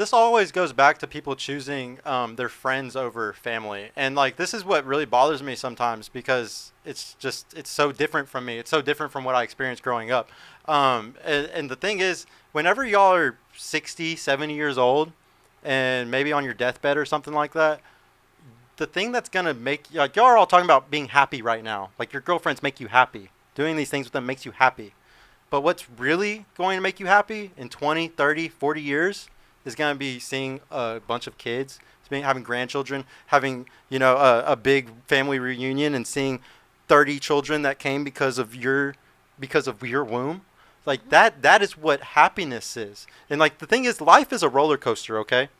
This always goes back to people choosing their friends over family, and like this is what really bothers me sometimes because it's so different from me. It's so different from what I experienced growing up. And the thing is, whenever y'all are 60, 70 years old, and maybe on your deathbed or something like that, the thing that's gonna make like y'all are all talking about being happy right now. Like your girlfriends make you happy. Doing these things with them makes you happy. But what's really going to make you happy in 20, 30, 40 years is going to be seeing a bunch of kids, having grandchildren, having, a big family reunion and seeing 30 children that came because of your womb. Like that is what happiness is. And like the thing is life is a roller coaster, okay?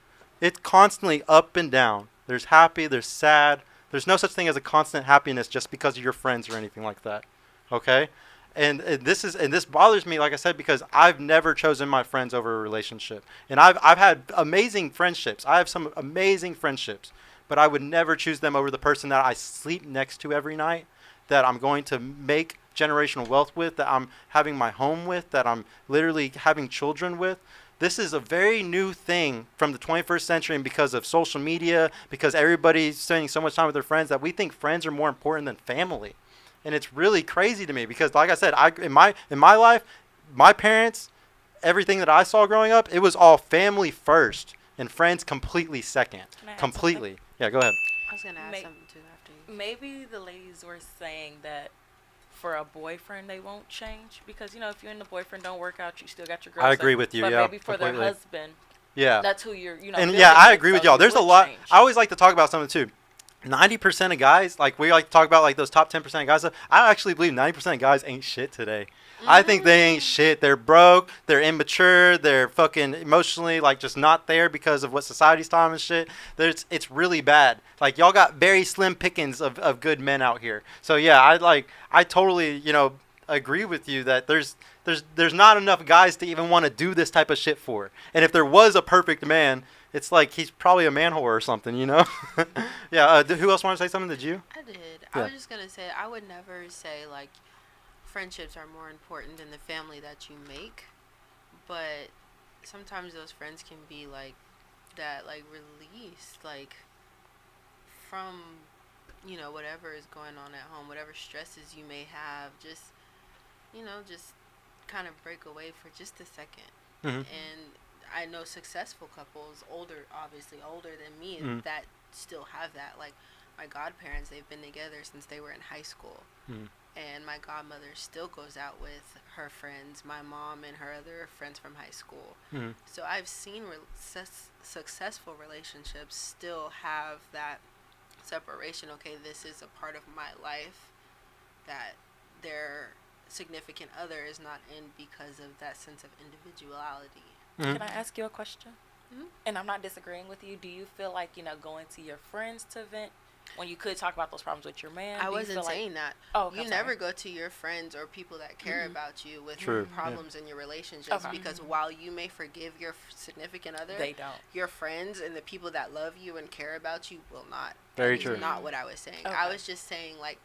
It's constantly up and down. There's happy, there's sad. There's no such thing as a constant happiness just because of your friends or anything like that. Okay? And this bothers me, like I said, because I've never chosen my friends over a relationship, and I've had amazing friendships. I have some amazing friendships, but I would never choose them over the person that I sleep next to every night, that I'm going to make generational wealth with, that I'm having my home with, that I'm literally having children with. This is a very new thing from the 21st century, and because of social media, because everybody's spending so much time with their friends, that we think friends are more important than family. And it's really crazy to me because, like I said, in my life, my parents, everything that I saw growing up, it was all family first and friends completely second. Can I add Completely. something? Yeah, go ahead. I was gonna add May- something too after you. Maybe the ladies were saying that for a boyfriend they won't change because if you and the boyfriend don't work out, you still got your girl. I agree with you. But Yeah, maybe for completely. their husband, Yeah. that's who you're. And building yeah, I with, agree with so y'all. you There's a would lot. change. I always like to talk about something too. 90% of guys, like we like to talk about like those top 10% of guys. I actually believe 90% of guys ain't shit today. I think they ain't shit. They're broke. They're immature. They're fucking emotionally like just not there because of what society's telling and shit. It's really bad. Like y'all got very slim pickings of good men out here. So yeah, I totally agree with you that there's not enough guys to even want to do this type of shit for. And if there was a perfect man, it's like he's probably a man whore or something, Yeah. Who else wanted to say something? Did you? I did. Yeah. I was just gonna say I would never say like friendships are more important than the family that you make, but sometimes those friends can be like that, like release, like from whatever is going on at home, whatever stresses you may have, just kind of break away for just a second. Mm-hmm. And I know successful couples, obviously older than me, Mm. that still have that. Like my godparents, they've been together since they were in high school. Mm. And my godmother still goes out with her friends, my mom and her other friends from high school. Mm. So I've seen successful relationships still have that separation. Okay, this is a part of my life that their significant other is not in because of that sense of individuality. Mm. Can I ask you a question? Mhm. And I'm not disagreeing with you. Do you feel like going to your friends to vent when you could talk about those problems with your man? I Do you wasn't feel like- saying that. Oh, okay, You I'm never sorry. go to your friends or people that care Mhm. about you with True, yeah. problems in your relationships, Okay. because while you may forgive your significant other, They don't. your friends and the people that love you and care about you will not. Very That is true. not what I was saying. Okay. I was just saying like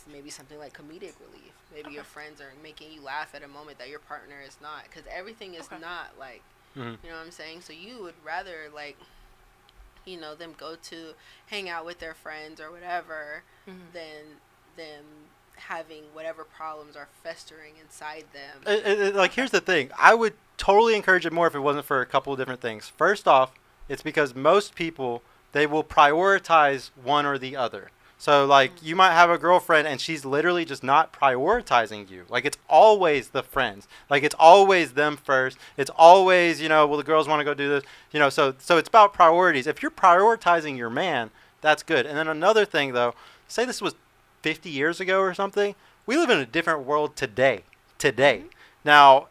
maybe something like comedic relief. Maybe your Okay. friends are making you laugh at a moment that your partner is not, because everything is Okay. not like, Mhm. you know what I'm saying? So you would rather like them go to hang out with their friends or whatever Mhm. than them having whatever problems are festering inside them. Like here's the thing. I would totally encourage it more if it wasn't for a couple of different things. First off, it's because most people, they will prioritize one or the other. So like you might have a girlfriend and she's literally just not prioritizing you. Like it's always the friends. Like it's always them first. It's always, well the girls want to go do this. So it's about priorities. If you're prioritizing your man, that's good. And then another thing though, say this was 50 years ago or something. We live in a different world today. Mm-hmm. Now,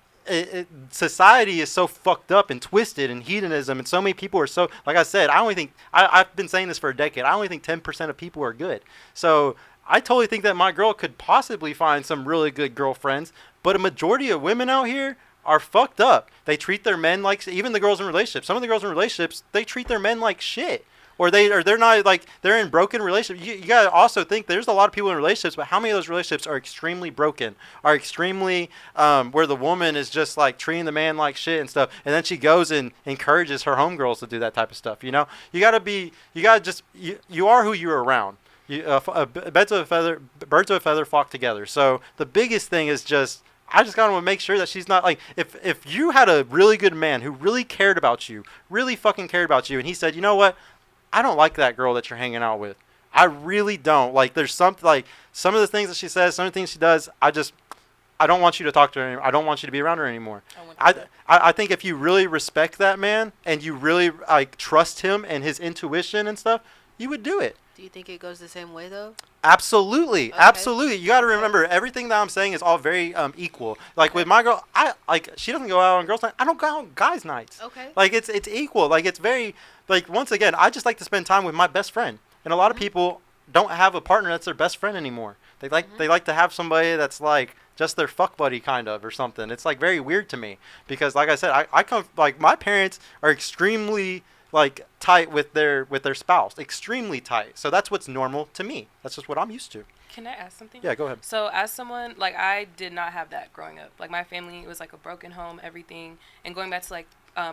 society is so fucked up and twisted, and hedonism, and so many people are so, like I said, I only think, I've been saying this for a decade, I only think 10% of people are good. So I totally think that my girl could possibly find some really good girlfriends, but a majority of women out here are fucked up. They treat their men like, even the girls in relationships, some of the girls in relationships, they treat their men like shit. or they're not like they're in broken relationships. You gotta also think there's a lot of people in relationships, but how many of those relationships are extremely broken, are extremely where the woman is just like treating the man like shit and stuff, and then she goes and encourages her homegirls to do that type of stuff. You know, you are who you're around. Birds of a feather flock together. So the biggest thing is just I just gotta make sure that she's not like if you had a really good man who really cared about you, really fucking cared about you, and he said, you know what, I don't like that girl that you're hanging out with. I really don't. Like there's something like some of the things that she says, some of the things she does, I don't want you to talk to her anymore. I don't want you to be around her anymore. I think if you really respect that man and you really like trust him and his intuition and stuff, you would do it. Do you think it goes the same way though? Absolutely, Okay. absolutely. You got to remember everything that I'm saying is all very equal. Like with my girl, she doesn't go out on girls' night. I don't go out on guys' nights. Okay. Like it's equal. Like it's very like once again, I just like to spend time with my best friend. And a lot of people don't have a partner that's their best friend anymore. They like to have somebody that's like just their fuck buddy kind of or something. It's like very weird to me because like I said, I come like my parents are extremely like tight with their spouse, extremely tight. So that's what's normal to me. That's just what I'm used to. Can I ask something? Yeah, go ahead. So as someone, like I did not have that growing up. Like my family, it was like a broken home, everything. And going back to like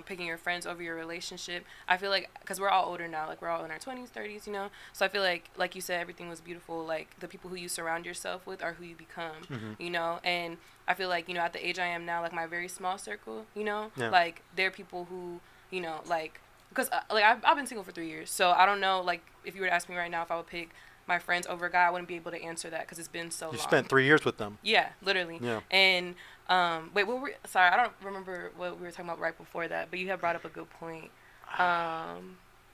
picking your friends over your relationship, I feel like, because we're all older now, like we're all in our 20s, 30s, you know? So I feel like you said, everything was beautiful. Like the people who you surround yourself with are who you become, you know? And I feel like, you know, at the age I am now, like my very small circle, you know? Yeah. Like there are people who, you know, like, because like I've been single for 3 years, so I don't know, like if you were to ask me right now if I would pick my friends over a guy, I wouldn't be able to answer that because it's been so long. You spent 3 years with them. Yeah, literally. Yeah. And sorry, I don't remember what we were talking about right before that, but you have brought up a good point.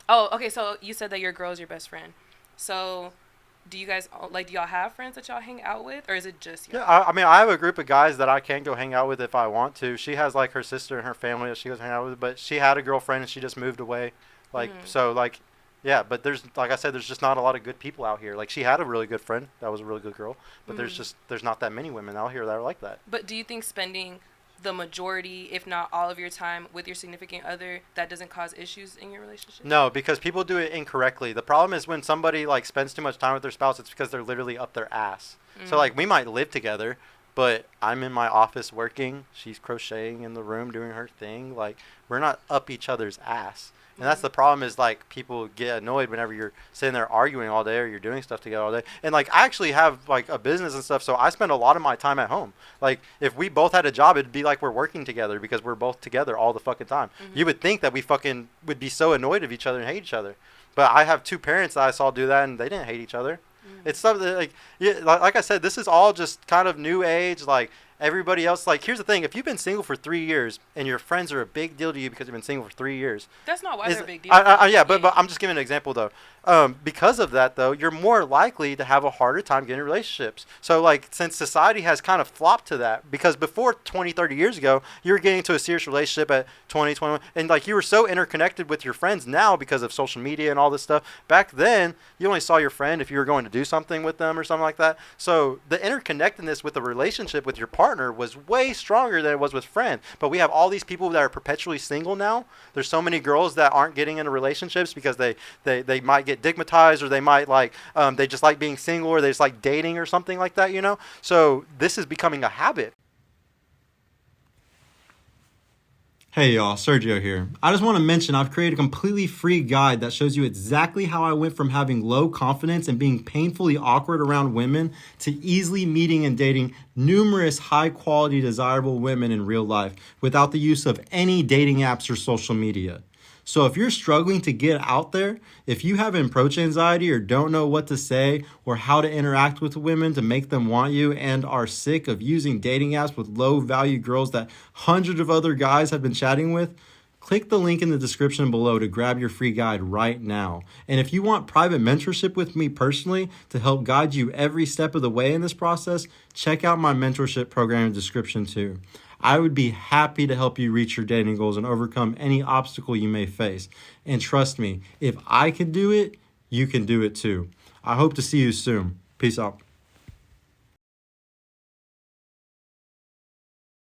Okay, so you said that your girl is your best friend. So do you guys do y'all have friends that y'all hang out with, or is it just y'all? Yeah, I mean, I have a group of guys that I can go hang out with if I want to. She has like her sister and her family that she goes hang out with, but she had a girlfriend and she just moved away. Like so, like yeah. But there's like I said, there's just not a lot of good people out here. Like she had a really good friend that was a really good girl, but there's not that many women out here that are like that. But do you think spending the majority, if not all of your time with your significant other, that doesn't cause issues in your relationship? No, because people do it incorrectly. The problem is when somebody like spends too much time with their spouse, it's because they're literally up their ass. So like we might live together, but I'm in my office working, she's crocheting in the room doing her thing. Like we're not up each other's ass. And that's the problem is like people get annoyed whenever you're sitting there arguing all day or you're doing stuff together all day. And like I actually have like a business and stuff, so I spend a lot of my time at home. Like if we both had a job, it'd be like we're working together because we're both together all the fucking time. You would think that we fucking would be so annoyed of each other and hate each other. But I have two parents that I saw do that and they didn't hate each other. It's something like like I said, this is all just kind of new age, like everybody else. Like here's the thing, if you've been single for 3 years and your friends are a big deal to you because you've been single for 3 years, that's not why they're a big deal. Yeah, but I'm just giving an example though. Because of that though, you're more likely to have a harder time getting relationships. So like since society has kind of flopped to that, because before 20, 30 years ago, you were getting into a serious relationship at 20, 21, and like you were so interconnected with your friends now because of social media and all this stuff. Back then, you only saw your friend if you were going to do something with them or something like that. So the interconnectedness with a relationship with your partner was way stronger than it was with friends. But we have all these people that are perpetually single now. There's so many girls that aren't getting into relationships because they might get stigmatized, or they might like they just like being single, or they just like dating or something like that, you know. So this is becoming a habit. Hey y'all, Sergio here. I just want to mention I've created a completely free guide that shows you exactly how I went from having low confidence and being painfully awkward around women to easily meeting and dating numerous high quality desirable women in real life without the use of any dating apps or social media. So if you're struggling to get out there, if you have approach anxiety or don't know what to say or how to interact with women to make them want you, and are sick of using dating apps with low value girls that hundreds of other guys have been chatting with, click the link in the description below to grab your free guide right now. And if you want private mentorship with me personally to help guide you every step of the way in this process, check out my mentorship program in the description too. I would be happy to help you reach your dating goals and overcome any obstacle you may face. And trust me, if I can do it, you can do it too. I hope to see you soon. Peace out.